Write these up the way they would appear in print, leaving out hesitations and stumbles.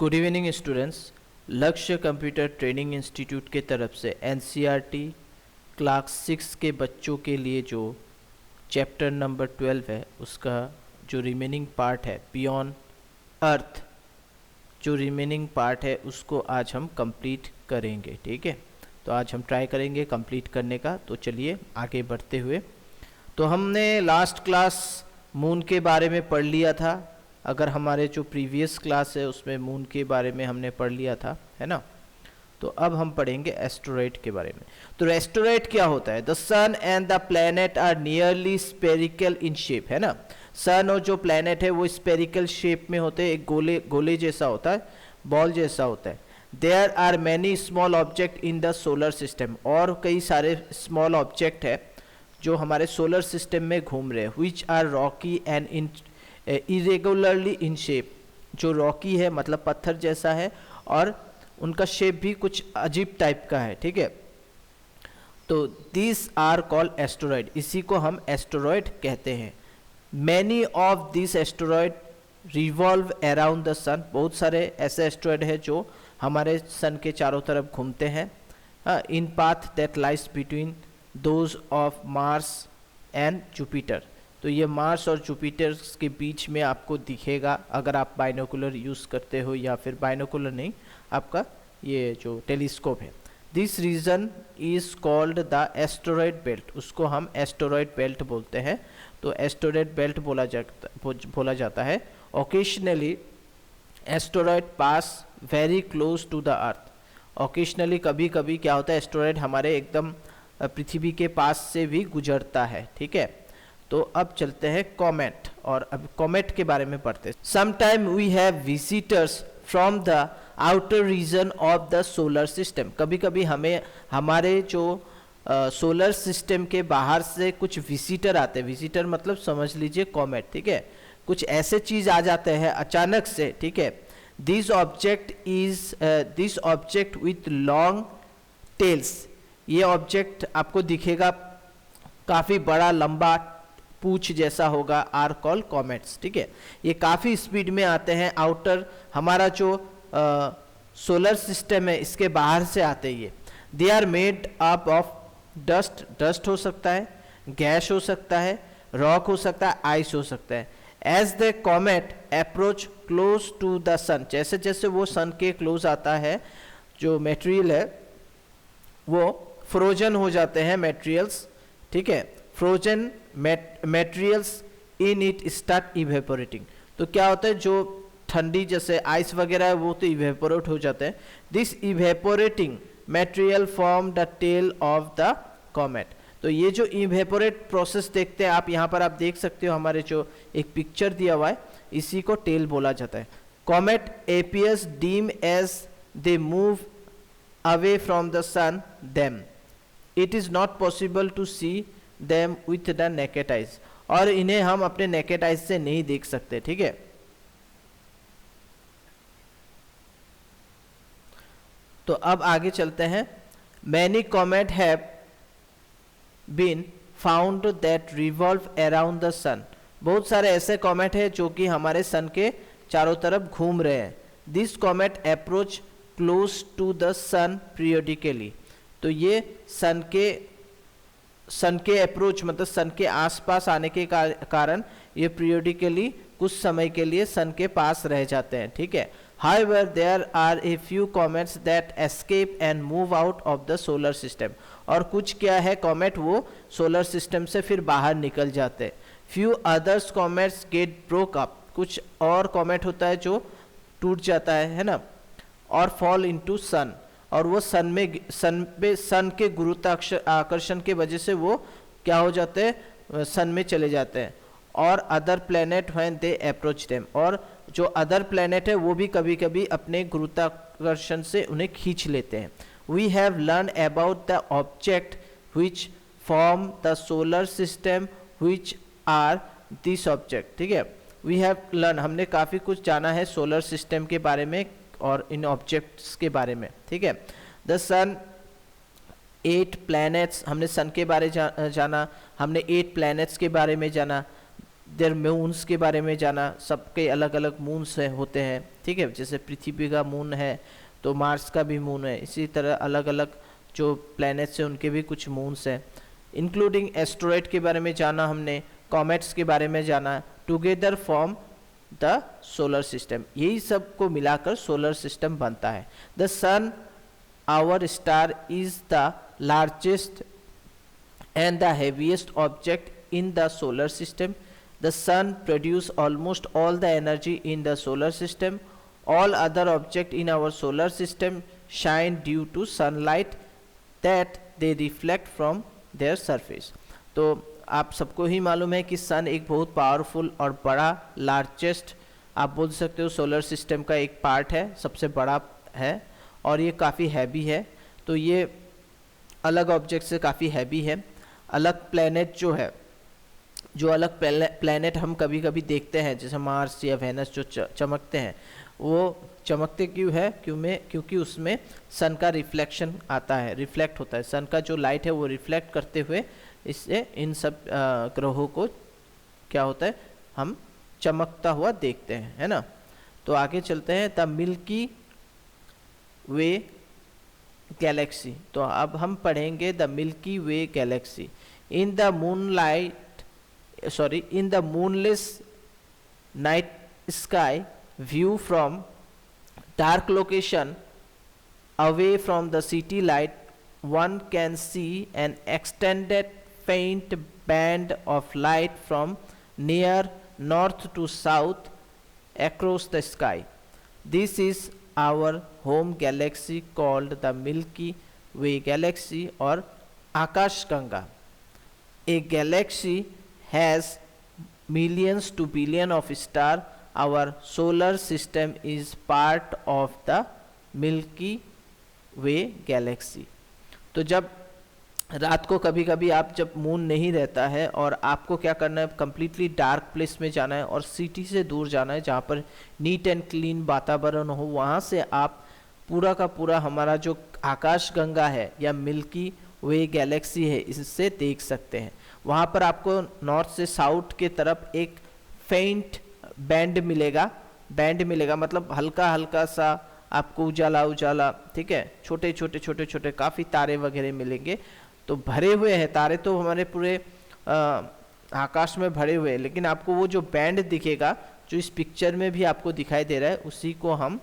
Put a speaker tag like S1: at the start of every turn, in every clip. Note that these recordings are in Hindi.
S1: Good evening students. लक्ष्य कंप्यूटर ट्रेनिंग इंस्टीट्यूट के तरफ से एनसीईआरटी क्लास 6 के बच्चों के लिए जो चैप्टर नंबर 12 है उसका जो रिमेनिंग पार्ट है बियॉन्ड अर्थ, जो रिमेनिंग पार्ट है उसको आज हम कंप्लीट करेंगे। ठीक है, तो आज हम ट्राई करेंगे कंप्लीट करने का। तो चलिए आगे बढ़ते हुए, तो हमने लास्ट क्लास मून के बारे में पढ़ लिया था। अगर हमारे जो प्रीवियस क्लास है उसमें मून के बारे में हमने पढ़ लिया था, है ना। तो अब हम पढ़ेंगे एस्टेरॉयड के बारे में। तो एस्टेरॉयड क्या होता है? The sun and the planet are nearly spherical in shape, है ना। सन और जो प्लैनेट है वो स्पेरिकल शेप में होते हैं, एक गोले गोले जैसा होता है, बॉल जैसा होता है। There are many small object in the solar system, और कई सारे स्मॉल ऑब्जेक्ट है जो हमारे सोलर सिस्टम में घूम रहे हैं। Which are rocky and in irregularly in shape, जो रॉकी है मतलब पत्थर जैसा है और उनका शेप भी कुछ अजीब टाइप का है। ठीक है, तो दिस आर कॉल्ड एस्टेरॉयड, इसी को हम एस्टेरॉयड कहते हैं। Many of this asteroid revolve around the sun, बहुत सारे ऐसे एस्टेरॉयड है जो हमारे सन के चारों तरफ घूमते हैं। In path that lies between those of Mars and Jupiter, तो ये मार्स और जुपिटर के बीच में आपको दिखेगा अगर आप बाइनोकुलर यूज़ करते हो, या फिर बाइनोकुलर नहीं, आपका ये जो टेलीस्कोप है। This region is called the asteroid belt, उसको हम एस्टेरॉयड बेल्ट बोलते हैं। तो एस्टेरॉयड बेल्ट बोला जाता है। Occasionally asteroid pass very close to the earth, occasionally कभी कभी क्या होता है, एस्टेरॉयड हमारे एकदम पृथ्वी के पास से भी गुजरता है। ठीक है, तो अब चलते हैं कॉमेट, और अब कॉमेट के बारे में पढ़ते हैं। Sometime we have visitors from the outer region of the solar system, कभी कभी हमें हमारे जो सोलर सिस्टम के बाहर से कुछ विजिटर आते हैं। विजिटर मतलब समझ लीजिए कॉमेट। ठीक है, कुछ ऐसे चीज आ जाते हैं अचानक से। ठीक है, this object with long tails, ये ऑब्जेक्ट आपको दिखेगा काफी बड़ा लंबा पूछ जैसा होगा, आर कॉल कॉमेट्स। ठीक है, ये काफ़ी स्पीड में आते हैं, आउटर हमारा जो सोलर सिस्टम है इसके बाहर से आते हैं ये। They are made up of dust, dust हो सकता है, गैस हो सकता है, रॉक हो सकता है, आइस हो सकता है। As the comet approach close to the sun, जैसे जैसे वो सन के क्लोज आता है, जो मटेरियल है वो फ्रोजन हो जाते हैं मटेरियल्स। ठीक है, frozen materials in it start evaporating, तो क्या होता है जो ठंडी जैसे आइस वगैरह है वो तो इवेपोरेट हो जाते हैं। This evaporating material form the tail of the comet, तो ये जो इवेपोरेट प्रोसेस देखते हैं आप, यहाँ पर आप देख सकते हो हमारे जो एक पिक्चर दिया हुआ है, इसी को टेल बोला जाता है। Comet appears dim as they move away from the sun them, it is not possible to see them with the naked eyes, और इन्हें हम अपने naked eyes से नहीं देख सकते। ठीक है, तो अब आगे चलते हैं। many comet have been found that revolve around the sun, बहुत सारे ऐसे कॉमेट है जो कि हमारे सन के चारों तरफ घूम रहे हैं। this comet approach close to the sun periodically, तो ये सन के अप्रोच मतलब सन के आसपास आने के कारण ये पीरियडिकली कुछ समय के लिए सन के पास रह जाते हैं। ठीक है, however there are a few comets that escape and move out of the solar system, और कुछ क्या है कॉमेट वो सोलर सिस्टम से फिर बाहर निकल जाते हैं। Few others comets get broke up, कुछ और कॉमेट होता है जो टूट जाता है ना, और फॉल इनटू सन, और वो सन के गुरुत्वाकर्षण के वजह से वो क्या हो जाते हैं, सन में चले जाते हैं। और other planet when they approach them, और जो अदर प्लेनेट है वो भी कभी कभी अपने गुरुत्वाकर्षण से उन्हें खींच लेते हैं। We have learn about the object which form the solar system which are this object. ठीक है, वी हैव लर्न, हमने काफ़ी कुछ जाना है सोलर सिस्टम के बारे में और इन ऑब्जेक्ट्स के बारे में। ठीक है, द सन 8 प्लैनेट्स, हमने सन के बारे जाना, हमने 8 प्लैनेट्स के बारे में जाना। देयर मून्स के बारे में जाना, सबके अलग अलग मून्स होते हैं, ठीक है। जैसे पृथ्वी का मून है तो मार्स का भी मून है, इसी तरह अलग अलग जो प्लैनेट्स हैं उनके भी कुछ मून्स हैं। इंक्लूडिंग एस्ट्रॉयड के बारे में जाना हमने, कॉमेट्स के बारे में जाना, together form the solar system. यही सब को मिलाकर सोलर सिस्टम बनता है। The sun our star is the largest and the heaviest object in the solar system. The sun produces almost all the energy in the solar system. All other objects in our solar system shine due to sunlight that they reflect from their surface. तो आप सबको ही मालूम है कि सन एक बहुत पावरफुल और बड़ा लार्जेस्ट आप बोल सकते हो सोलर सिस्टम का एक पार्ट है, सबसे बड़ा है और ये काफ़ी हैवी है। तो ये अलग ऑब्जेक्ट से काफ़ी हैवी है। अलग प्लैनेट जो है, जो अलग प्लैनेट हम कभी कभी देखते हैं जैसे मार्स या वेनस जो चमकते हैं, वो चमकते क्यों है? क्योंकि उसमें सन का रिफ्लेक्शन आता है, रिफ्लेक्ट होता है। सन का जो लाइट है वो रिफ्लेक्ट करते हुए इससे इन सब ग्रहों को क्या होता है, हम चमकता हुआ देखते हैं, है ना। तो आगे चलते हैं। The Milky Way Galaxy. तो अब हम पढ़ेंगे the Milky Way Galaxy. In the moonless night sky view from dark location away from the city light, one can see an extended faint band of light from near north to south across the sky. This is our home galaxy called the Milky Way galaxy or Akashganga. A galaxy has millions to billion of stars. Our solar system is part of the Milky Way galaxy. तो जब रात को कभी कभी आप जब मून नहीं रहता है और आपको क्या करना है, कंप्लीटली डार्क प्लेस में जाना है और सिटी से दूर जाना है जहाँ पर नीट एंड क्लीन वातावरण हो, वहाँ से आप पूरा का पूरा हमारा जो आकाशगंगा है या मिल्की वे गैलेक्सी है इससे देख सकते हैं। वहाँ पर आपको नॉर्थ से साउथ के तरफ एक फेंट बैंड मिलेगा, मतलब हल्का हल्का सा आपको उजाला उजाला, ठीक है, छोटे छोटे काफ़ी तारे वगैरह मिलेंगे। तो भरे हुए हैं तारे, तो हमारे पूरे आकाश में भरे हुए हैं, लेकिन आपको वो जो बैंड दिखेगा जो इस पिक्चर में भी आपको दिखाई दे रहा है, उसी को हम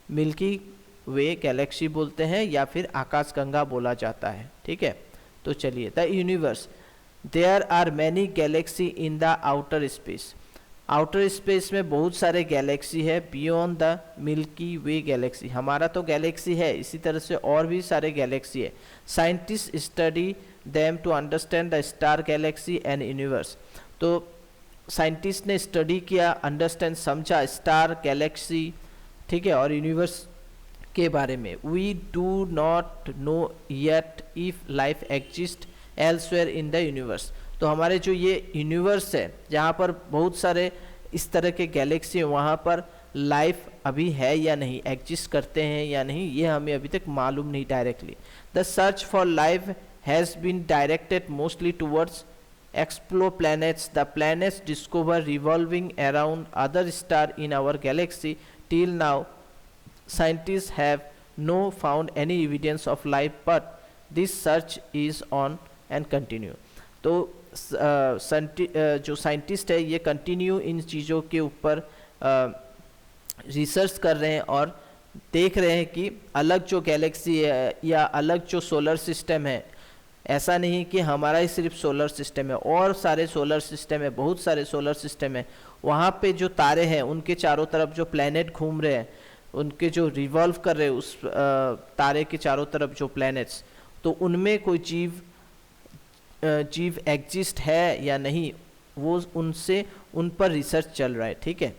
S1: मिल्की वे गैलेक्सी बोलते हैं या फिर आकाशगंगा बोला जाता है, ठीक है। तो चलिए, the universe. There are many galaxy in the outer space. Outer space में बहुत सारे गैलेक्सी है beyond the Milky Way galaxy. हमारा तो गैलेक्सी है, इसी तरह से और भी सारे गैलेक्सी है। Scientist study them to understand the star galaxy and universe. तो साइंटिस्ट ने स्टडी किया, अंडरस्टैंड समझा स्टार गैलेक्सी, ठीक है, और यूनिवर्स के बारे में। We do not know yet if life exist elsewhere in the universe. तो हमारे जो ये यूनिवर्स है जहाँ पर बहुत सारे इस तरह के गैलेक्सी हैं, वहाँ पर लाइफ अभी है या नहीं, एग्जिस्ट करते हैं या नहीं, ये हमें अभी तक मालूम नहीं directly. The search for life has been directed mostly towards explore planets. The planets discover revolving around other star in our galaxy. Till now scientists have no found any evidence of life, but this search is on and continue. तो जो साइंटिस्ट है ये कंटिन्यू इन चीज़ों के ऊपर रिसर्च कर रहे हैं और देख रहे हैं कि अलग जो गैलेक्सी है या अलग जो सोलर सिस्टम है, ऐसा नहीं कि हमारा ही सिर्फ सोलर सिस्टम है, और सारे सोलर सिस्टम है, बहुत सारे सोलर सिस्टम है। वहाँ पे जो तारे हैं उनके चारों तरफ जो प्लैनेट घूम रहे हैं, उनके जो रिवॉल्व कर रहे हैं उस तारे के चारों तरफ जो प्लैनेट्स, तो उनमें कोई जीव एग्जिस्ट है या नहीं, वो उन पर रिसर्च चल रहा है, ठीक है।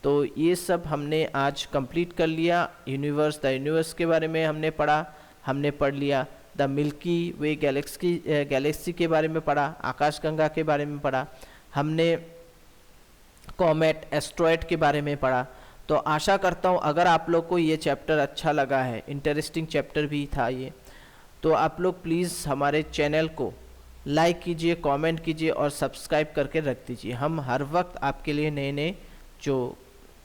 S1: तो ये सब हमने आज कंप्लीट कर लिया। द यूनिवर्स के बारे में हमने पढ़ा, हमने पढ़ लिया। द मिल्की वे गैलेक्सी के बारे में पढ़ा, आकाशगंगा के बारे में पढ़ा, हमने कॉमेट एस्ट्रॉयड के बारे में पढ़ा। तो आशा करता हूँ अगर आप लोग को ये चैप्टर अच्छा लगा है, इंटरेस्टिंग चैप्टर भी था ये, तो आप लोग प्लीज़ हमारे चैनल को लाइक कीजिए, कमेंट कीजिए और सब्सक्राइब करके रख दीजिए। हम हर वक्त आपके लिए नए नए जो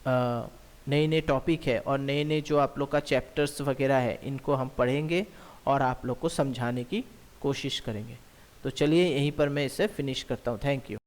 S1: नए नए टॉपिक है और नए नए जो आप लोग का चैप्टर्स वगैरह है इनको हम पढ़ेंगे और आप लोग को समझाने की कोशिश करेंगे। तो चलिए यहीं पर मैं इसे फिनिश करता हूँ। Thank you.